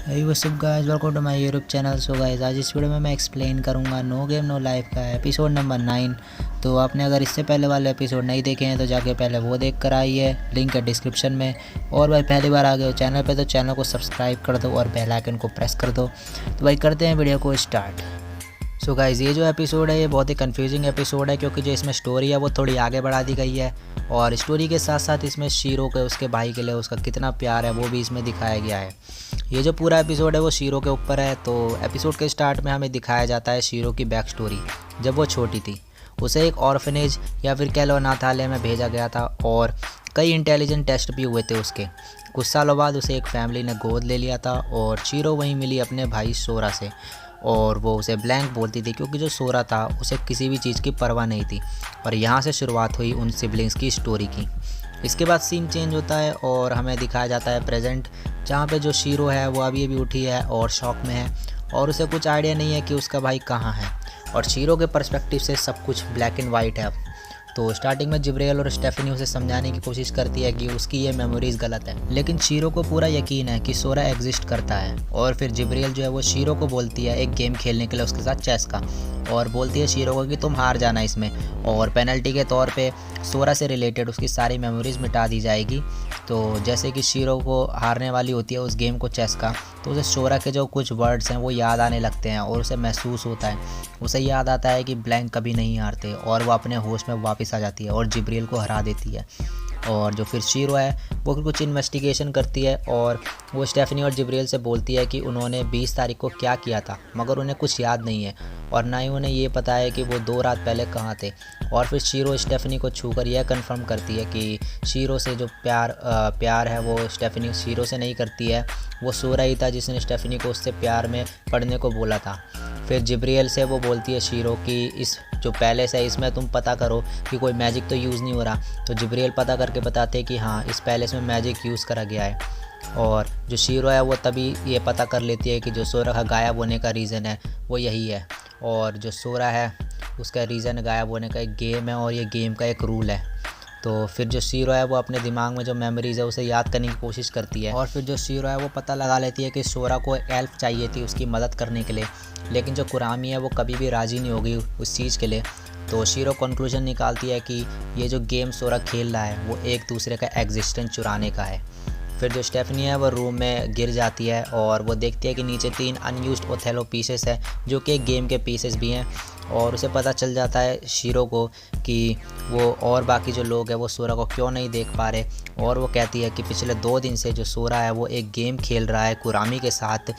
hey what's up guys, welcome to my YouTube channel। So guys आज इस video में मैं एक्सप्लेन करूंगा नो गेम नो लाइफ का एपिसोड नंबर 9। तो आपने अगर इससे पहले वाले एपिसोड नहीं देखे हैं तो जाके पहले वो देख कर आइए, लिंक है डिस्क्रिप्शन में। और भाई पहली बार आ गए हो चैनल पे तो चैनल को सब्सक्राइब कर दो और बेल आइकन को प्रेस कर दो। तो भाई करते हैं वीडियो को स्टार्ट। सो गाइस ये जो एपिसोड है ये बहुत ही कंफ्यूजिंग एपिसोड है, क्योंकि जो इसमें स्टोरी है वो थोड़ी आगे बढ़ा दी गई है और स्टोरी के साथ साथ इसमें शीरो के उसके भाई के लिए उसका कितना प्यार है वो भी इसमें दिखाया गया है। ये जो पूरा एपिसोड है वो शीरो के ऊपर है। तो एपिसोड के स्टार्ट में हमें दिखाया जाता है शीरो की बैक स्टोरी। जब वो छोटी थी उसे एक ऑर्फनेज या फिर कह लो अनाथालय में भेजा गया था और कई इंटेलिजेंट टेस्ट भी हुए थे उसके। कुछ सालों बाद उसे एक फैमिली ने गोद ले लिया था और शीरो वहीं मिली अपने भाई सोरा से। और वो उसे ब्लैंक बोलती थी क्योंकि जो सोरा था उसे किसी भी चीज़ की परवाह नहीं थी। और यहाँ से शुरुआत हुई उन सिबलिंग्स की स्टोरी की। इसके बाद सीन चेंज होता है और हमें दिखाया जाता है प्रेजेंट, जहाँ पे जो शीरो है वो अभी उठी है और शॉक में है और उसे कुछ आइडिया नहीं है कि उसका भाई कहाँ है। और शीरो के पर्सपेक्टिव से सब कुछ ब्लैक एंड वाइट है। तो स्टार्टिंग में जिब्रियल और स्टेफनी उसे समझाने की कोशिश करती है कि उसकी ये मेमोरीज गलत है, लेकिन शीरो को पूरा यकीन है कि सोरा एग्जिस्ट करता है। और फिर जिब्रियल जो है वो शीरो को बोलती है एक गेम खेलने के लिए उसके साथ, चेस का, और बोलती है शीरो को कि तुम हार जाना इसमें और पेनल्टी के तौर पे सोरा से रिलेटेड उसकी सारी मेमोरीज मिटा दी जाएगी। तो जैसे कि शीरो को हारने वाली होती है उस गेम को, चेस का, तो उसे सोरा के जो कुछ वर्ड्स हैं वो याद आने लगते हैं और उसे महसूस होता है, उसे याद आता है कि ब्लैंक कभी नहीं हारते और वो अपने होश में वापस आ जाती है और जिब्रियल को हरा देती है। और जो फिर शीरो है वो कुछ इन्वेस्टिगेशन करती है और वो स्टेफनी और जिब्रियल से बोलती है कि उन्होंने 20 तारीख को क्या किया था, मगर उन्हें कुछ याद नहीं है और ना ही उन्हें ये पता है कि वो 2 रात पहले कहाँ थे। और फिर शीरो स्टेफनी को छूकर यह कंफर्म करती है कि शीरो से जो प्यार है वो स्टेफनी शीरो से नहीं करती है, वो सोरा ही था जिसने स्टेफनी को उससे प्यार में पढ़ने को बोला था। फिर जिब्रियल से वो बोलती है शीरो कि इस जो पैलेस है इसमें तुम पता करो कि कोई मैजिक तो यूज़ नहीं हो रहा। तो जिब्रियल पता करके बताते हैं कि हाँ, इस पैलेस में मैजिक यूज़ करा गया है। और जो शीरो है वो तभी ये पता कर लेती है कि जो सोरा का गायब होने का रीज़न है वो यही है। और जो सोरा है उसका रीज़न गायब होने का एक गेम है और ये गेम का एक रूल है। तो फिर जो शीरो है वो अपने दिमाग में जो मेमोरीज़ है उसे याद करने की कोशिश करती है। और फिर जो शीरो है वो पता लगा लेती है कि सोरा को एक एल्फ चाहिए थी उसकी मदद करने के लिए, लेकिन जो कुरामी है वो कभी भी राज़ी नहीं होगी उस चीज़ के लिए। तो शीरो कंक्लूजन निकालती है कि ये जो गेम सोरा खेल रहा है वो एक दूसरे का एग्जिस्टेंस चुराने का है। फिर जो स्टेफनी है वो रूम में गिर जाती है और वो देखती है कि नीचे 3 अनयूज्ड ओथेलो पीसेस है जो कि एक गेम के पीसेस भी हैं। और उसे पता चल जाता है शीरो को कि वो और बाकी जो लोग हैं वो सोरा को क्यों नहीं देख पा रहे। और वो कहती है कि पिछले 2 दिन से जो सोरा है वो एक गेम खेल रहा है कुरामी के साथ,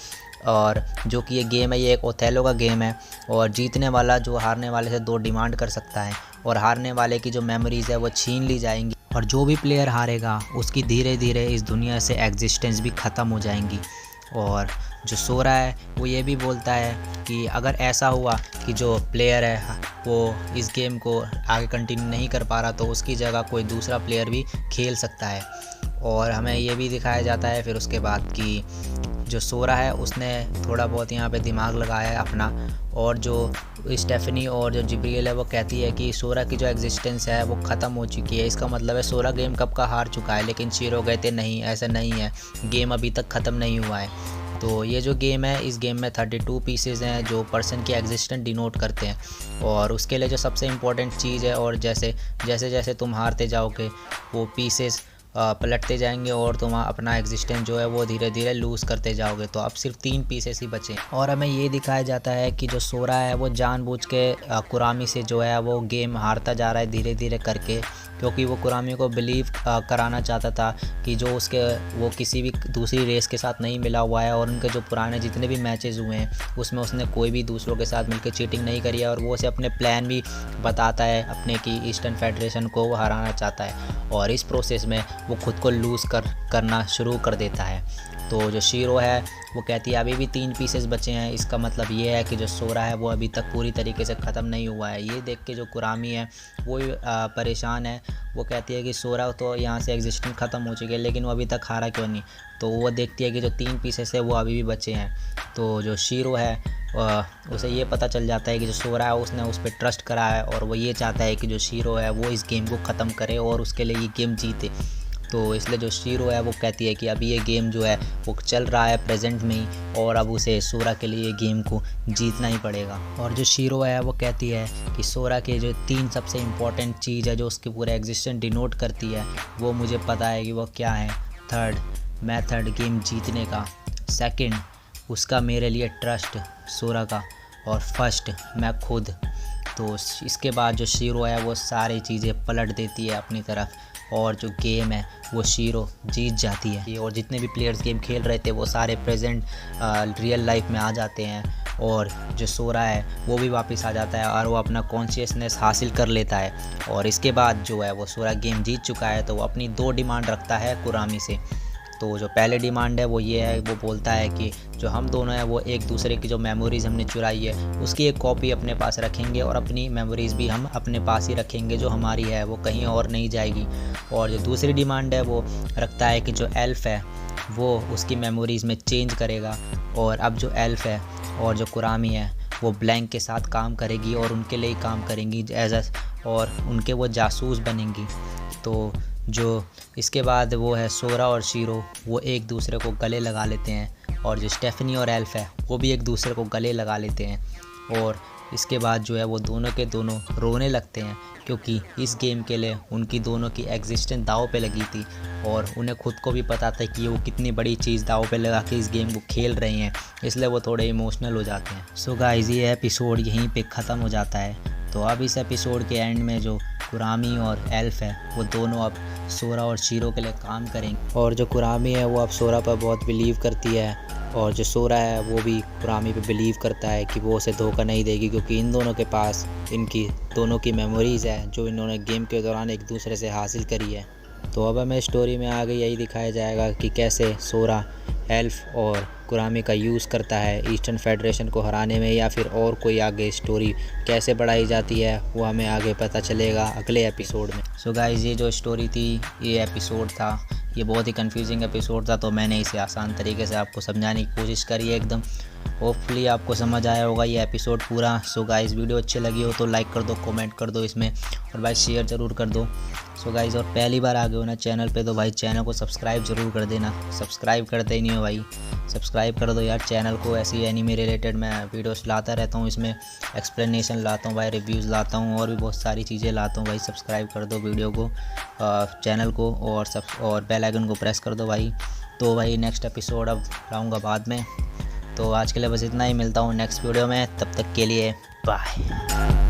और जो कि ये गेम है ये एक ओथेलो का गेम है और जीतने वाला जो हारने वाले से 2 डिमांड कर सकता है और हारने वाले की जो मेमोरीज़ है वो छीन ली जाएंगी और जो भी प्लेयर हारेगा उसकी धीरे धीरे इस दुनिया से एग्जिस्टेंस भी ख़त्म हो जाएंगी। और जो सोरा है वो ये भी बोलता है कि अगर ऐसा हुआ कि जो प्लेयर है वो इस गेम को आगे कंटिन्यू नहीं कर पा रहा तो उसकी जगह कोई दूसरा प्लेयर भी खेल सकता है। और हमें ये भी दिखाया जाता है फिर उसके बाद कि जो सोरा है उसने थोड़ा बहुत यहाँ पे दिमाग लगाया है अपना। और जो स्टेफनी और जो जिब्रियल है वो कहती है कि सोरा की जो एग्जिस्टेंस है वो ख़त्म हो चुकी है, इसका मतलब है सोरा गेम कब का हार चुका है। लेकिन शीरो कहते नहीं, ऐसा नहीं है, गेम अभी तक ख़त्म नहीं हुआ है। तो ये जो गेम है इस गेम में 32 पीसेस हैं जो पर्सन की एग्जिस्टेंस डिनोट करते हैं। और उसके लिए जो सबसे इम्पोर्टेंट चीज़ है, और जैसे जैसे तुम हारते जाओगे वो पीसेस पलटते जाएंगे और तुम अपना एग्जिस्टेंस जो है वो धीरे धीरे लूज़ करते जाओगे। तो अब सिर्फ 3 पीसेस ही बचे। और हमें ये दिखाया जाता है कि जो सोरा है वो जानबूझ के कुरामी से जो है वो गेम हारता जा रहा है धीरे धीरे करके, क्योंकि वो कुरामी को बिलीव कराना चाहता था कि जो उसके वो किसी भी दूसरी रेस के साथ नहीं मिला हुआ है और उनके जो पुराने जितने भी मैचेस हुए हैं उसमें उसने कोई भी दूसरों के साथ मिलकर चीटिंग नहीं करी है। और वो उसे अपने प्लान भी बताता है अपने कि ईस्टर्न फेडरेशन को वो हराना चाहता है और इस प्रोसेस में वो खुद को लूज़ करना शुरू कर देता है। तो जो शीरो है वो कहती है अभी भी 3 पीसेस बचे हैं, इसका मतलब ये है कि जो सोरा है वो अभी तक पूरी तरीके से ख़त्म नहीं हुआ है। ये देख के जो कुरामी है वो परेशान है, वो कहती है कि सोरा तो यहाँ से एग्जिस्टेंस ख़त्म हो चुकी है लेकिन वो अभी तक हारा क्यों नहीं। तो वो देखती है कि जो 3 पीसेस है वो अभी भी बचे हैं। तो जो शीरो है उसे ये पता चल जाता है कि जो सोरा है उसने उस पर ट्रस्ट करा है और वो ये चाहता है कि जो शीरो है वो इस गेम को ख़त्म करे और उसके लिए ये गेम जीते। तो इसलिए जो शीरो है वो कहती है कि अभी ये गेम जो है वो चल रहा है प्रेजेंट में ही, और अब उसे सोरा के लिए गेम को जीतना ही पड़ेगा। और जो शीरो है वो कहती है कि सोरा के जो 3 सबसे इम्पॉर्टेंट चीज़ है जो उसके पूरे एग्जिस्टेंस डिनोट करती है वो मुझे पता है कि वो क्या है। थर्ड, मेथड गेम जीतने का। सेकंड, उसका मेरे लिए ट्रस्ट सोरा का। और फर्स्ट, मैं खुद। तो इसके बाद जो शीरो है वो सारी चीज़ें पलट देती है अपनी तरफ, और जो गेम है वो शीरो जीत जाती है। और जितने भी प्लेयर्स गेम खेल रहे थे वो सारे प्रेजेंट रियल लाइफ में आ जाते हैं, और जो सोरा है वो भी वापस आ जाता है और वो अपना कॉन्शियसनेस हासिल कर लेता है। और इसके बाद जो है वो सोरा गेम जीत चुका है, तो वो अपनी 2 डिमांड रखता है कुरामी से। तो जो पहले डिमांड है वो ये है, वो बोलता है कि जो हम दोनों हैं वो एक दूसरे की जो मेमोरीज़ हमने चुराई है उसकी एक कॉपी अपने पास रखेंगे, और अपनी मेमोरीज़ भी हम अपने पास ही रखेंगे, जो हमारी है वो कहीं और नहीं जाएगी। और जो दूसरी डिमांड है वो रखता है कि जो एल्फ़ है वो उसकी मेमोरीज़ में चेंज करेगा, और अब जो एल्फ़ है और जो कुरामी है वो ब्लैंक के साथ काम करेगी और उनके लिए ही काम करेंगी और उनके वो जासूस बनेंगी। तो जो इसके बाद वो है सोरा और शीरो वो एक दूसरे को गले लगा लेते हैं, और जो स्टेफनी और एल्फ है वो भी एक दूसरे को गले लगा लेते हैं। और इसके बाद जो है वो दोनों के दोनों रोने लगते हैं, क्योंकि इस गेम के लिए उनकी दोनों की एग्जिस्टेंस दाव पे लगी थी, और उन्हें खुद को भी पता था कि वो कितनी बड़ी चीज़ दाव पे लगा के इस गेम को खेल रहे हैं, इसलिए वो थोड़े इमोशनल हो जाते हैं। सो गाइस, ये एपिसोड यहीं पे ख़त्म हो जाता है। तो अब इस एपिसोड के एंड में जो कुरामी और एल्फ है वो दोनों अब सोरा और शीरो के लिए काम करेंगे, और जो कुरामी है वो अब सोरा पर बहुत बिलीव करती है, और जो सोरा है वो भी कुरामी पे बिलीव करता है कि वो उसे धोखा नहीं देगी, क्योंकि इन दोनों के पास इनकी दोनों की मेमोरीज़ है जो इन्होंने गेम के दौरान एक दूसरे से हासिल करी है। तो अब हमें स्टोरी में आगे यही दिखाया जाएगा कि कैसे सोरा एल्फ और कुरामी का यूज़ करता है ईस्टर्न फेडरेशन को हराने में, या फिर और कोई आगे स्टोरी कैसे बढ़ाई जाती है वो हमें आगे पता चलेगा अगले एपिसोड में। सो गाइस, ये जो स्टोरी थी, ये एपिसोड था, ये बहुत ही कंफ्यूजिंग एपिसोड था, तो मैंने इसे आसान तरीके से आपको समझाने की कोशिश करी है एकदम। होपफुली आपको समझ आया होगा ये एपिसोड पूरा। सो गाइस, वीडियो अच्छी लगी हो तो लाइक कर दो, कमेंट कर दो इसमें, और भाई शेयर ज़रूर कर दो। सो गाइस, और पहली बार आ गए हो ना चैनल पे तो भाई चैनल को सब्सक्राइब ज़रूर कर देना। सब्सक्राइब करते ही नहीं हो भाई, सब्सक्राइब कर दो यार चैनल को। ऐसी एनीमे रिलेटेड मैं वीडियोस लाता रहता हूँ, इसमें एक्सप्लेनेशन लाता हूँ भाई, रिव्यूज़ लाता हूँ, और भी बहुत सारी चीज़ें लाता हूँ भाई। सब्सक्राइब कर दो वीडियो को, चैनल को, और बेल आइकन को प्रेस कर दो भाई। तो भाई नेक्स्ट एपिसोड अब लाऊँगा बाद में। तो आज के लिए बस इतना ही, मिलता हूँ नेक्स्ट वीडियो में, तब तक के लिए बाय।